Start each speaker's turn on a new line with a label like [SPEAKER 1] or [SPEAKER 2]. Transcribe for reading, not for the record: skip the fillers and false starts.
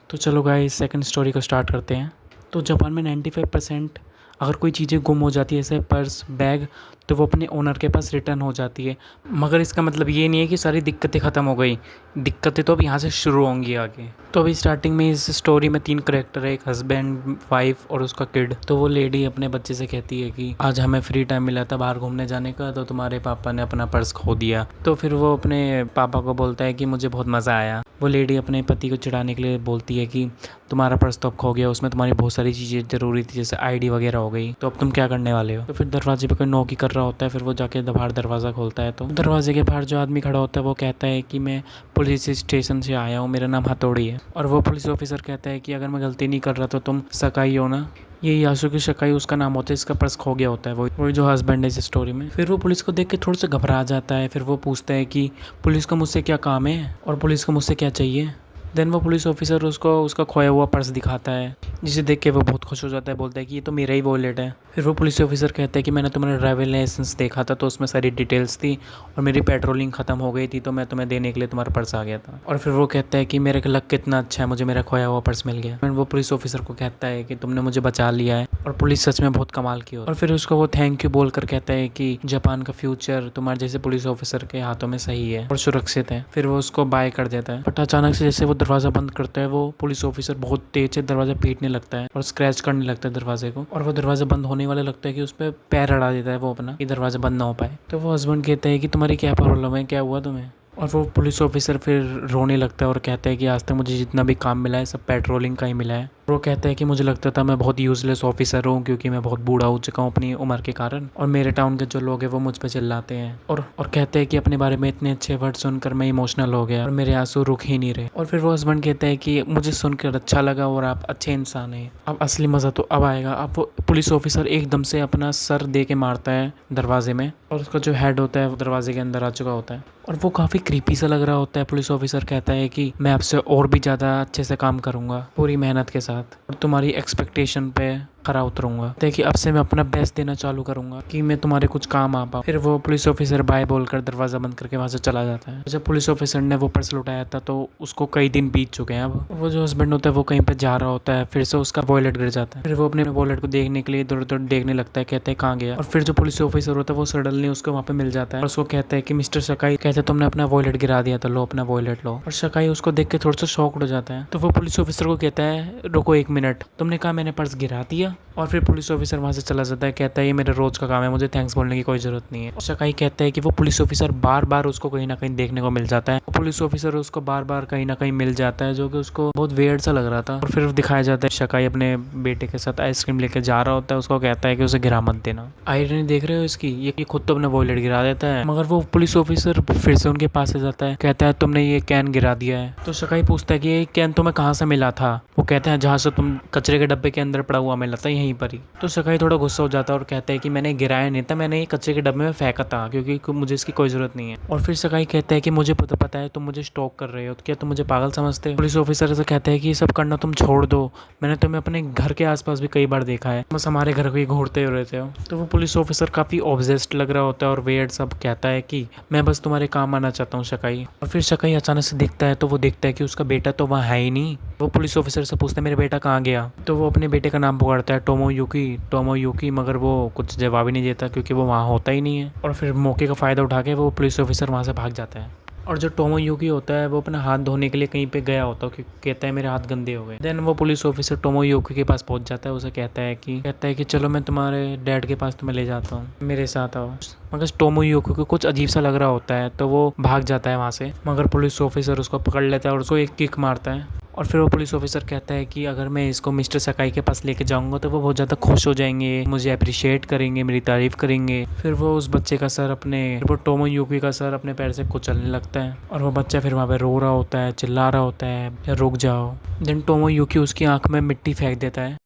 [SPEAKER 1] तो चलो guys second story को स्टार्ट करते हैं। तो जापान में 95% अगर कोई चीज़ें गुम हो जाती है जैसे पर्स बैग तो वो अपने ओनर के पास रिटर्न हो जाती है। मगर इसका मतलब ये नहीं है कि सारी दिक्कतें ख़त्म हो गई। दिक्कतें तो अब यहाँ से शुरू होंगी आगे। तो अभी स्टार्टिंग में इस स्टोरी में 3 करेक्टर है, एक हस्बैंड, वाइफ और उसका किड। तो वो लेडी अपने बच्चे से कहती है कि आज हमें फ्री टाइम मिला था बाहर घूमने जाने का, तो तुम्हारे पापा ने अपना पर्स खो दिया। तो फिर वो अपने पापा को बोलता है कि मुझे बहुत मज़ा आया। वो लेडी अपने पति को चिढ़ाने के लिए बोलती है कि तुम्हारा पर्स तो अब खो गया, उसमें तुम्हारी बहुत सारी चीज़ें ज़रूरी थी जैसे आईडी वगैरह हो गई, तो अब तुम क्या करने वाले हो। तो फिर दरवाजे पे कोई नॉक ही कर रहा होता है। फिर वो जाके बाहर दरवाज़ा खोलता है तो दरवाजे के बाहर जो आदमी खड़ा होता है वो कहता है कि मैं पुलिस स्टेशन से आया हूँ, मेरा नाम हथौड़ी है। और वो पुलिस ऑफिसर कहता है कि अगर मैं गलती नहीं कर रहा तो तुम सकाई हो ना। ये यासुकी सकाई उसका नाम होता है, इसका पर्स खो गया होता है, वही जो हस्बैंड है इस स्टोरी में। फिर वो पुलिस को देख के थोड़ा सा घबरा जाता है। फिर वो पूछता है कि पुलिस को मुझसे क्या काम है और पुलिस को मुझसे क्या चाहिए। देन वो पुलिस ऑफिसर उसको उसका खोया हुआ पर्स दिखाता है, जिसे देख के वो बहुत खुश हो जाता है, बोलता है कि ये तो मेरा ही वॉलेट है। फिर वो पुलिस ऑफिसर कहता है कि मैंने तुम्हारा ड्राइविंग लाइसेंस देखा था तो उसमें सारी डिटेल्स थी और मेरी पेट्रोलिंग ख़त्म हो गई थी तो मैं तुम्हें देने के लिए तुम्हारा पर्स आ गया था। और फिर वो कहता है कि मेरा लक कितना अच्छा है, मुझे मेरा खोया हुआ पर्स मिल गया। फिर वो पुलिस ऑफिसर को कहता है कि तुमने मुझे बचा लिया है और पुलिस सच में बहुत कमाल की हो। और फिर उसको वो थैंक यू बोल कर कहता है कि जापान का फ्यूचर तुम्हारे जैसे पुलिस ऑफिसर के हाथों में सही है और सुरक्षित है। फिर वो उसको बाय कर देता है। बट अचानक से जैसे वो दरवाज़ा बंद करता है वो पुलिस ऑफिसर बहुत तेज से दरवाजा पीटने लगता है और स्क्रैच करने लगता है दरवाजे को। और वो दरवाजा बंद होने वाला लगता है कि उस पर पैर अड़ा देता है वो अपना, कि दरवाजा बंद ना हो पाए। तो वो हस्बैंड कहता है कि तुम्हारी क्या प्रॉब्लम है, क्या हुआ तुम्हें। और वो पुलिस ऑफिसर फिर रोने लगता है और कहता है कि आज तक मुझे जितना भी काम मिला है सब पेट्रोलिंग का ही मिला है। वो कहता है कि मुझे लगता था मैं बहुत यूजलेस ऑफिसर हूँ क्योंकि मैं बहुत बूढ़ा हो चुका हूँ अपनी उम्र के कारण, और मेरे टाउन के जो लोग हैं वो मुझ पर चिल्लाते हैं। और कहते हैं कि अपने बारे में इतने अच्छे वर्ड सुनकर मैं इमोशनल हो गया और मेरे आंसू रुक ही नहीं रहे। और फिर वो हस्बैंड कहता है कि मुझे सुनकर अच्छा लगा और आप अच्छे इंसान हैं। अब असली मज़ा तो अब आएगा। अब वो पुलिस ऑफिसर एकदम से अपना सर दे के मारता है दरवाजे में और उसका जो हेड होता है वो दरवाजे के अंदर आ चुका होता है और वो काफ़ी क्रीपी सा लग रहा होता है। पुलिस ऑफिसर कहता है कि मैं आपसे और भी ज़्यादा अच्छे से काम करूँगा पूरी मेहनत के साथ और तुम्हारी एक्सपेक्टेशन पे खरा उतरूंगा। देखिए अब से मैं अपना बेस्ट देना चालू करूंगा कि मैं तुम्हारे कुछ काम आ पाऊँ। फिर वो पुलिस ऑफिसर बाय बोलकर दरवाज़ा बंद करके वहाँ से चला जाता है। जब पुलिस ऑफिसर ने वो पर्स लुटाया था तो उसको कई दिन बीत चुके हैं। अब वो जो हस्बैंड होता है वो कहीं पे जा रहा होता है, फिर से उसका वॉलेट गिर जाता है। फिर वो अपने वॉलेट को देखने के लिए इधर उधर देखने लगता है, कहते हैं कहाँ गया। और फिर जो पुलिस ऑफिसर होता है वो सडनली उसको वहाँ पे मिल जाता है और उसको कहता है कि मिस्टर शकाई, कहते तुमने अपना वॉलेट गिरा दिया था, लो अपना वॉलेट लो। और शकाई उसको देख के थोड़ा सा शॉक्ड हो जाता है। तो वो पुलिस ऑफिसर को कहता है रुको 1 मिनट, तुमने कहा मैंने पर्स गिरा दिया। और फिर पुलिस ऑफिसर वहाँ से चला जाता है, कहता है ये मेरा रोज का काम है, मुझे थैंक्स बोलने की कोई ज़रूरत नहीं है। शकाई कहता है कि वो पुलिस ऑफिसर बार बार उसको कहीं ना कहीं देखने को मिल जाता है। पुलिस ऑफिसर उसको बार बार कहीं ना कहीं मिल जाता है जो कि उसको बहुत वेird सा लग रहा था। और फिर दिखाया जाता है शकाई अपने बेटे के साथ आइसक्रीम लेके जा रहा होता है, उसको कहता है कि उसे गिरा मत देना। आयरनी देख रहे हो इसकी, ये खुद तो अपना वॉलेट गिरा देता है मगर वो पुलिस ऑफिसर फिर से उनके पास आ जाता है, कहता है तुमने ये कैन गिरा दिया है। तो शकाई पूछता है कि ये कैन तुम्हें कहाँ से मिला था। वो कहते हैं जहाँ से तुम कचरे के डब्बे के अंदर पड़ा हुआ मिला था यहीं पर ही। तो शकाई थोड़ा गुस्सा हो जाता है और कहता है कि मैंने गिराया नहीं था, मैंने ये कचरे के डब्बे में फेंका था क्योंकि मुझे इसकी कोई ज़रूरत नहीं है। और फिर शकाई कहता है कि मुझे पता है तुम मुझे स्टॉक कर रहे हो, तो क्या तुम मुझे पागल समझते हो। पुलिस ऑफिसर से कहता है कि ये सब करना तुम छोड़ दो, मैंने तुम्हें अपने घर के आसपास भी कई बार देखा है, बस हमारे घर को ही घूरते हो रहते हो। तो वो पुलिस ऑफिसर काफ़ी ऑब्सेस्ड लग रहा होता है और वेयर्ड सब कहता है कि मैं बस तुम्हारे काम आना चाहता हूँ शकाई। और फिर शकाई अचानक से दिखता है तो वो देखता है कि उसका बेटा तो वहाँ है ही नहीं। वो पुलिस ऑफिसर से पूछता है मेरा बेटा कहाँ गया। तो वो अपने बेटे का नाम पुकारता है टोमोयुकी, मगर वो कुछ जवाब ही नहीं देता क्योंकि वो वहाँ होता ही नहीं है। और फिर मौके का फ़ायदा उठा के वो पुलिस ऑफिसर वहाँ से भाग जाता है। और जो टोमोयुकी होता है वो अपना हाथ धोने के लिए कहीं पे गया होता है क्योंकि कहता है मेरे हाथ गंदे हो गए। देन वो पुलिस ऑफिसर टोमोयुकी के पास पहुंच जाता है, उसे कहता है कि चलो मैं तुम्हारे डैड के पास तुम्हें ले जाता हूँ, मेरे साथ आओ। मगर टोमोयुकी को कुछ अजीब सा लग रहा होता है तो वो भाग जाता है वहाँ से, मगर पुलिस ऑफिसर उसको पकड़ लेता है और उसको एक किक मारता है। और फिर वो पुलिस ऑफिसर कहता है कि अगर मैं इसको मिस्टर सकाई के पास लेके जाऊंगा तो वो बहुत ज़्यादा खुश हो जाएंगे, मुझे अप्रिशिएट करेंगे, मेरी तारीफ़ करेंगे। फिर वो उस बच्चे का सर वो टोमोयुकी का सर अपने पैर से कुचलने लगता है और वो बच्चा फिर वहाँ पे रो रहा होता है, चिल्ला रहा होता है रुक जाओ। देन टोमोयुकी उसकी आंख में मिट्टी फेंक देता है